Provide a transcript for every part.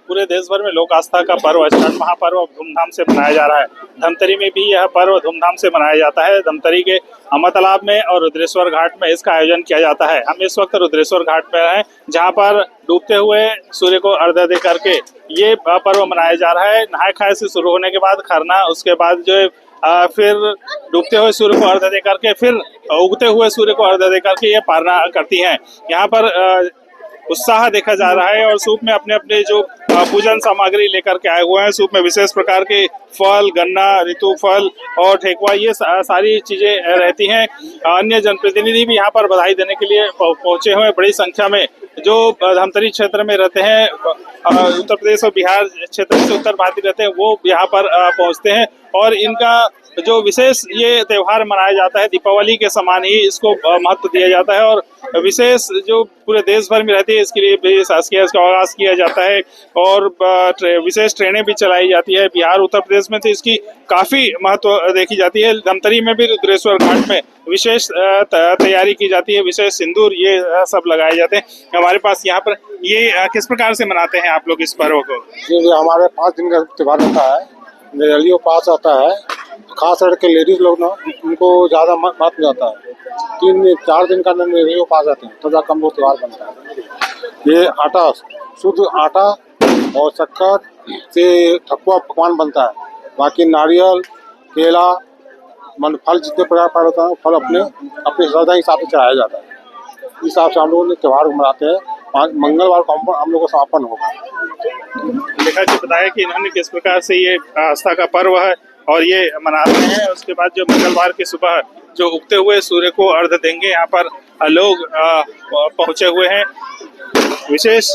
पूरे देश भर में लोक आस्था का पर्व छठ महापर्व धूमधाम से मनाया जा रहा है। धमतरी में भी यह पर्व धूमधाम से मनाया जाता है। धमतरी के अमर तालाब में और रुद्रेश्वर घाट में इसका आयोजन किया जाता है। हम इस वक्त रुद्रेश्वर घाट पर हैं, जहां पर डूबते हुए सूर्य को अर्घ्य दे करके ये पर्व मनाया जा रहा है। नहाय खाए से शुरू होने के बाद खरना, उसके बाद जो है फिर डूबते हुए सूर्य को अर्घ्य दे करके फिर उगते हुए सूर्य को अर्घ्य दे करके ये पारना करती हैं। यहाँ पर उत्साह देखा जा रहा है और सूप में अपने अपने जो पूजन सामग्री लेकर के आए हुए हैं। सूप में विशेष प्रकार के फल, गन्ना, ऋतु फल और ठेकुआ, ये सारी चीजें रहती हैं। अन्य जनप्रतिनिधि भी यहाँ पर बधाई देने के लिए पहुंचे हुए बड़ी संख्या में, जो धमतरी क्षेत्र में रहते हैं, उत्तर प्रदेश और बिहार क्षेत्र से उत्तर भारतीय रहते हैं, वो यहाँ पर पहुंचते हैं। और इनका जो विशेष ये त्योहार मनाया जाता है, दीपावली के समान ही इसको महत्व दिया जाता है। और विशेष जो पूरे देश भर में रहती है, इसके लिए भी शासकीय इसका आगाज किया जाता है और विशेष ट्रेनें भी चलाई जाती है। बिहार, उत्तर प्रदेश में तो इसकी काफी महत्व देखी जाती है। धमतरी में भी रुद्रेश्वर घाट में विशेष तैयारी की जाती है, विशेष सिंदूर ये सब लगाए जाते हैं। हमारे पास यहाँ पर ये किस प्रकार से मनाते हैं आप लोग इस पर्व को? जी, हमारे 5 दिन का त्योहार होता है। निर्जलियों पास आता है, खास करके लेडीज लोग ना उनको ज्यादा महत्व जाता है। 3-4 दिन का निर्जलियों पास आते हैं, थोड़ा कम वो त्योहार बनता है। ये आटा, शुद्ध आटा और शक्कर से ठकुआ पकवान बनता है। बाकी नारियल, केला, फल, जितने प्रकार का होता है फल अपने श्रद्धा हिसाब से चढ़ाया जाता है। इस हिसाब से हम लोग त्योहार मनाते हैं। मंगलवार को हम लोग का समापन होगा। लेखा जी बताया कि इन्होंने किस प्रकार से ये आस्था का पर्व है और ये मना रहे हैं। उसके बाद जो मंगलवार की सुबह जो उगते हुए सूर्य को अर्घ्य देंगे, यहाँ पर लोग पहुंचे हुए हैं। विशेष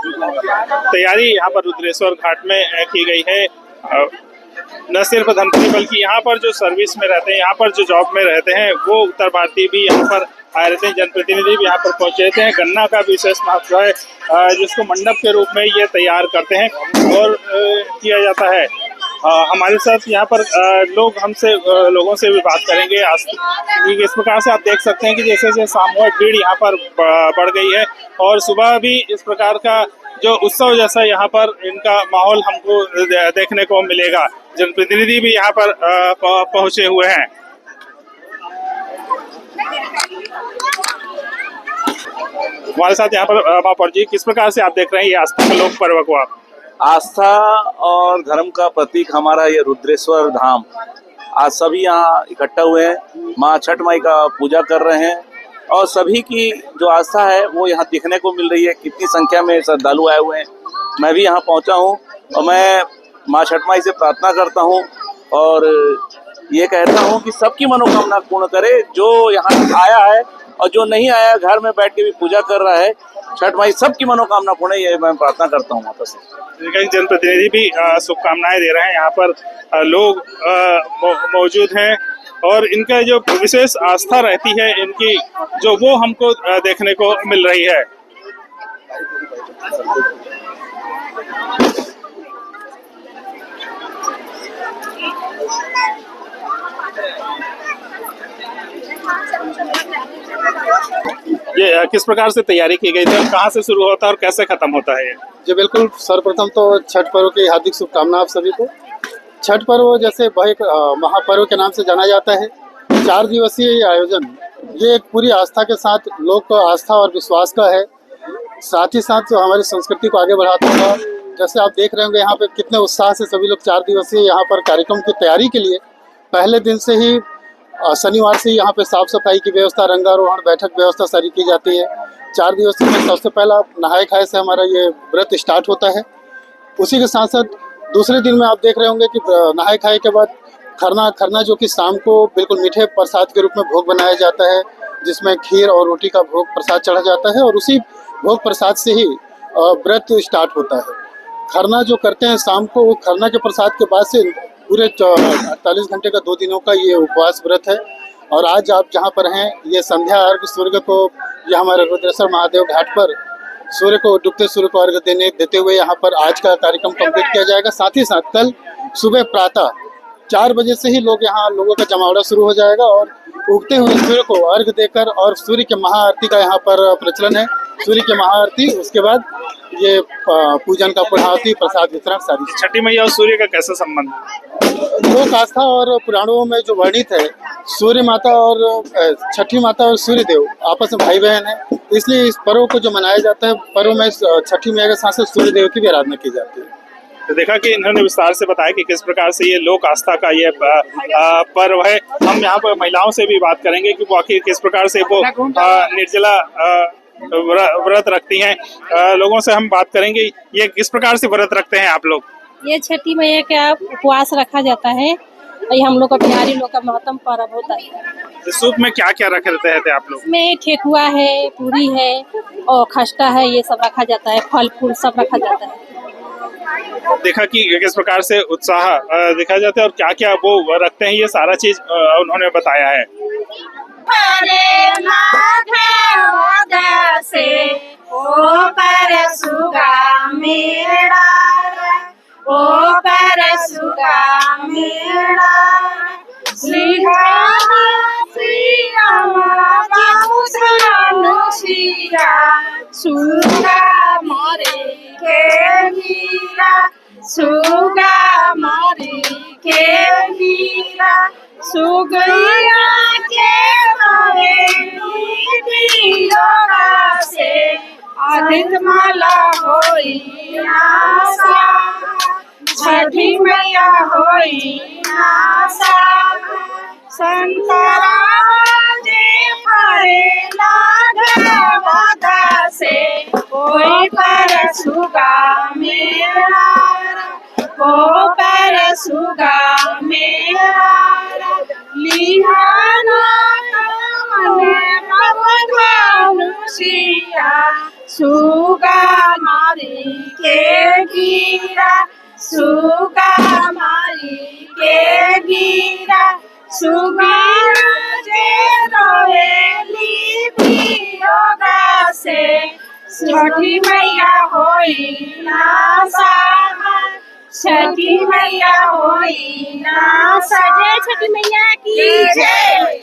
तैयारी यहाँ पर रुद्रेश्वर घाट में की गई है। न सिर्फ धमतरी बल्कि यहाँ पर जो सर्विस में रहते हैं, यहाँ पर जो जॉब में रहते हैं, वो उत्तर भारतीय भी यहाँ पर आए रहते हैं। जनप्रतिनिधि भी यहाँ पर पहुंचे रहते हैं। गन्ना का विशेष महत्व है, जिसको मंडप के रूप में ये तैयार करते हैं और किया जाता है। हमारे साथ यहाँ पर लोगों से भी बात करेंगे। इस प्रकार से आप देख सकते हैं कि जैसे जैसे सामूहिक भीड़ यहाँ पर बढ़ गई है और सुबह भी इस प्रकार का जो उत्सव जैसा यहाँ पर इनका माहौल हमको देखने को मिलेगा। जनप्रतिनिधि भी यहाँ पर पहुंचे हुए हैं। हमारे साथ यहाँ पर महापौर जी, किस प्रकार से आप देख रहे हैं ये आस्था का लोक पर्व को? आप आस्था और धर्म का प्रतीक हमारा ये रुद्रेश्वर धाम, आज सभी यहाँ इकट्ठा हुए हैं, माँ छठ माई का पूजा कर रहे हैं और सभी की जो आस्था है वो यहाँ दिखने को मिल रही है। कितनी संख्या में श्रद्धालु आए हुए हैं। मैं भी यहाँ पहुँचा हूँ और मैं माँ छठ माई से प्रार्थना करता हूँ और ये कहता हूँ कि सबकी मनोकामना पूर्ण करे। जो यहाँ आया है और जो नहीं आया, घर में बैठ के भी पूजा कर रहा है, छठ माई सबकी मनोकामना पूर्ण, ये मैं प्रार्थना करता हूँ माता से। जनप्रतिनिधि भी शुभकामनाएं दे रहे हैं। यहाँ पर लोग मौजूद हैं और इनका जो विशेष आस्था रहती है इनकी, जो वो हमको देखने को मिल रही है। ये किस प्रकार से तैयारी की गई थी और कहाँ से शुरू होता है और कैसे खत्म होता है? जी बिल्कुल, सर्वप्रथम तो छठ पर्व की हार्दिक शुभकामनाएं आप सभी को। छठ पर्व जैसे एक महापर्व के नाम से जाना जाता है। 4 दिवसीय ये आयोजन, ये एक पूरी आस्था के साथ लोक आस्था और विश्वास का है। साथ ही साथ जो हमारी संस्कृति को आगे बढ़ाता है। जैसे आप देख रहे होंगे यहाँ पे कितने उत्साह से सभी लोग 4 दिवसीय यहाँ पर कार्यक्रम की तैयारी के लिए पहले दिन से ही, शनिवार से यहाँ पे साफ सफाई की व्यवस्था, रंगारोहण, बैठक व्यवस्था सारी की जाती है। 4 दिवसीय में सबसे पहला नहाए खाए से हमारा ये व्रत स्टार्ट होता है। उसी के साथ साथ दूसरे दिन में आप देख रहे होंगे कि नहाए खाए के बाद खरना जो कि शाम को बिल्कुल मीठे प्रसाद के रूप में भोग बनाया जाता है, जिसमें खीर और रोटी का भोग प्रसाद चढ़ा जाता है और उसी भोग प्रसाद से ही व्रत स्टार्ट होता है। खरना जो करते हैं शाम को, वो खरना के प्रसाद के बाद से पूरे 48 घंटे का 2 दिनों का ये उपवास व्रत है। और आज आप जहाँ पर हैं, ये संध्या अर्घ सूर्य को, ये हमारे रुद्रेश्वर महादेव घाट पर सूर्य को, डूबते सूर्य को अर्घ देते हुए यहाँ पर आज का कार्यक्रम कंप्लीट किया जाएगा। साथ ही साथ कल सुबह प्रातः 4 बजे से ही लोगों का जमावड़ा शुरू हो जाएगा और उगते हुए सूर्य को अर्घ देकर और सूर्य के महाआरती का यहाँ पर प्रचलन है। सूर्य की महाआरती, उसके बाद ये पूजन का पूर्णाहुति, प्रसाद वितरण सारी। छठी मैया और सूर्य का कैसा संबंध? लोक आस्था और पुराणों में जो वर्णित है, सूर्य माता और छठी माता और सूर्य देव आपस में भाई बहन है, इसलिए इस पर्व को जो मनाया जाता है, पर्व में छठी मैया के साथ साथ सूर्य देव की भी आराधना की जाती है। तो देखा कि इन्होंने विस्तार से बताया कि किस प्रकार से ये लोक आस्था का ये पर्व है। हम यहाँ पर महिलाओं से भी बात करेंगे कि वो आखिर किस प्रकार से वो निर्जला व्रत रखती हैं। लोगों से हम बात करेंगे, ये किस प्रकार से व्रत रखते हैं आप लोग? ये छठी मैया का उपवास रखा जाता है, ये हम लोग का बिहारी लोग का महत्तम पर्व होता है। सूप में क्या क्या रखे रहते हैं आप लोग? इसमें ठेकुआ है, पूरी है और खस्ता है, ये सब रखा जाता है, फल फूल सब रखा जाता है। देखा कि किस प्रकार से उत्साह देखा जाता है और क्या क्या वो रखते हैं, ये सारा चीज उन्होंने बताया है। सुगा मारी के मीरा सुगैया के मारे से आदित्य माला होई आशा, छठी मैया होई आशा, संतरा जे फरे लागा से कोई पर सुगा मेरा, को पर सुगा मेरा लिहाना मनुष्या सुगा मारी के गिरा, सुगा मारी के गिरा, सुगा जे रोएली बियोगा से छठी मैया होई नासा, छठी मैया होई नासा, जय छठी मैया की जय।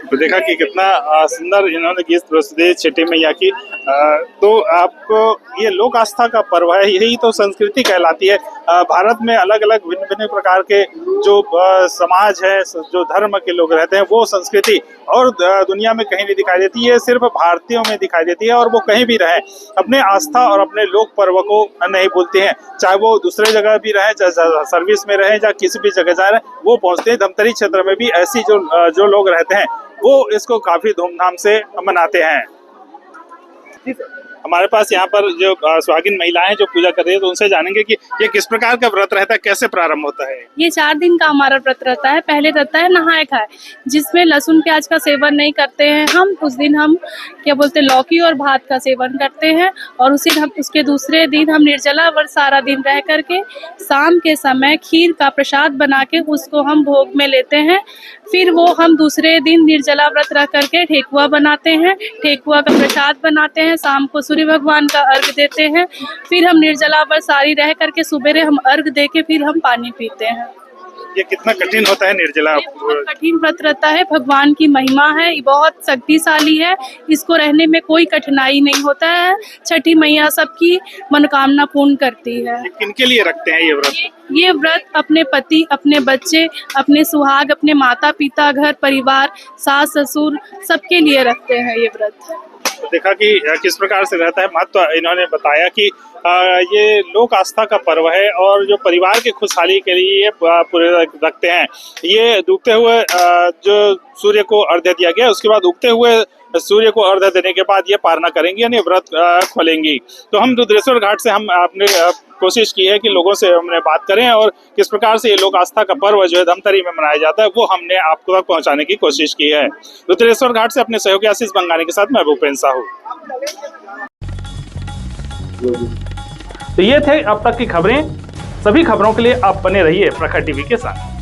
तो देखा कि कितना सुंदर इन्होंने गीत प्रस्तुति छठी मैया की। तो आपको ये लोक आस्था का पर्व है, यही तो संस्कृति कहलाती है। भारत में अलग अलग भिन्न भिन्न प्रकार के जो समाज है, जो धर्म के लोग रहते हैं, वो संस्कृति और दुनिया में कहीं नहीं दिखाई देती है, सिर्फ भारतीयों में दिखाई देती है। और वो कहीं भी रहे अपने आस्था और अपने लोक पर्व को नहीं भूलते हैं, चाहे वो दूसरे जगह भी रहे, चाहे सर्विस में रहे, या किसी भी जगह जा रहे हैं, वो पहुंचते हैं। धमतरी क्षेत्र में भी ऐसी जो लोग रहते हैं वो इसको काफी धूमधाम से मनाते हैं। हमारे पास यहाँ पर जो सुहागिन महिलाएं जो पूजा कर रही है, तो उनसे जानेंगे कि ये किस प्रकार का व्रत रहता है, कैसे प्रारंभ होता है। ये 4 दिन का हमारा व्रत रहता है। पहले रहता है नहाए खाए, जिसमें लहसुन प्याज का सेवन नहीं करते हैं हम। उस दिन हम क्या बोलते हैं, लौकी और भात का सेवन करते हैं। और उसके दूसरे दिन हम निर्जला व्रत सारा दिन रह करके शाम के समय खीर का प्रसाद बना के उसको हम भोग में लेते हैं। फिर वो हम दूसरे दिन निर्जला व्रत रह करके ठेकुआ बनाते हैं, ठेकुआ का प्रसाद बनाते हैं, शाम को सूर्य भगवान का अर्घ देते हैं। फिर हम निर्जला व्रत सारी रह करके सुबेरे हम अर्घ दे के फिर हम पानी पीते हैं। ये कितना कठिन होता है निर्जला? बहुत कठिन व्रत रहता है, भगवान की महिमा है, ये बहुत शक्तिशाली है, इसको रहने में कोई कठिनाई नहीं होता है। छठी मैया सबकी मनोकामना पूर्ण करती है। किनके लिए रखते हैं ये व्रत? ये व्रत अपने पति, अपने बच्चे, अपने सुहाग, अपने माता पिता, घर परिवार, सास ससुर सबके लिए रखते हैं ये व्रत। देखा कि किस प्रकार से रहता है महत्व। इन्होंने बताया कि ये लोक आस्था का पर्व है और जो परिवार की खुशहाली के लिए पूरे रखते हैं। ये डूबते हुए जो सूर्य को अर्घ्य दिया गया, उसके बाद उगते हुए सूर्य को अर्घ्य देने के बाद ये पारना करेंगी, यानी व्रत खोलेंगी। तो हम रुद्रेश्वर घाट से हम आपने कोशिश की है कि लोगों से हमने बात करें और किस प्रकार से ये लोक आस्था का पर्व जो है धमतरी में मनाया जाता है, वो हमने आपको तक पहुंचाने की कोशिश की है। रुद्रेश्वर घाट से अपने सहयोगी आशीष बंगानी के साथ मैं भूपेन साहू। तो ये थे अब तक की खबरें। सभी खबरों के लिए आप बने रहिए प्रखर टीवी के साथ।